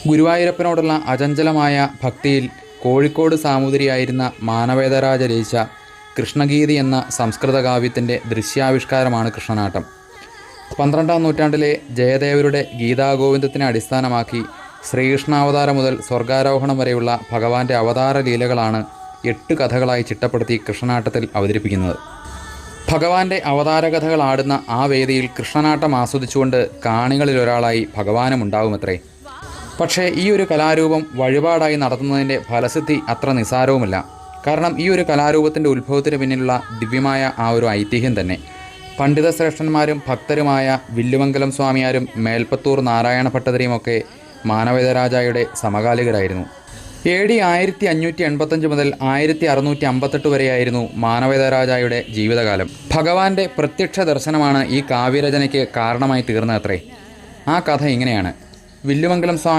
ഗുരുവായൂരപ്പനോടുള്ള അചഞ്ചലമായ ഭക്തിയിൽ കോഴിക്കോട് സാമൂതിരിയായിരുന്ന മാനവേദരാജ രചിച്ച കൃഷ്ണഗീതി എന്ന സംസ്കൃത കാവ്യത്തിൻ്റെ ദൃശ്യാവിഷ്കാരമാണ് കൃഷ്ണനാട്ടം. 12-ാം നൂറ്റാണ്ടിലെ ജയദേവരുടെ ഗീതാഗോവിന്ദത്തിനെ അടിസ്ഥാനമാക്കി ശ്രീകൃഷ്ണാവതാരം മുതൽ സ്വർഗാരോഹണം വരെയുള്ള ഭഗവാന്റെ അവതാര ലീലകളാണ് 8 കഥകളായി ചിട്ടപ്പെടുത്തി കൃഷ്ണനാട്ടത്തിൽ അവതരിപ്പിക്കുന്നത്. ഭഗവാന്റെ അവതാരകഥകൾ ആടുന്ന ആ വേദിയിൽ കൃഷ്ണനാട്ടം ആസ്വദിച്ചുകൊണ്ട് കാണികളിലൊരാളായി ഭഗവാനും ഉണ്ടാവുമത്രേ. പക്ഷേ ഈ ഒരു കലാരൂപം വഴിപാടായി നടത്തുന്നതിൻ്റെ ഫലസിദ്ധി അത്ര നിസ്സാരവുമല്ല. കാരണം ഈ ഒരു കലാരൂപത്തിൻ്റെ ഉത്ഭവത്തിന് പിന്നിലുള്ള ദിവ്യമായ ആ ഒരു ഐതിഹ്യം തന്നെ. പണ്ഡിതശ്രേഷ്ഠന്മാരും ഭക്തരുമായ വില്ലുമംഗലം സ്വാമിയാരും മേൽപ്പത്തൂർ നാരായണ ഭട്ടതിരിയുമൊക്കെ മാനവേദരാജായുടെ സമകാലികരായിരുന്നു. AD 1585 മുതൽ 1658 വരെയായിരുന്നു മാനവേദരാജായുടെ ജീവിതകാലം. ഭഗവാന്റെ പ്രത്യക്ഷ ദർശനമാണ് ഈ കാവ്യരചനയ്ക്ക് കാരണമായി തീർന്നതത്രേ. ആ കഥ ഇങ്ങനെയാണ്. വില്ലുമംഗലം സ്വാമി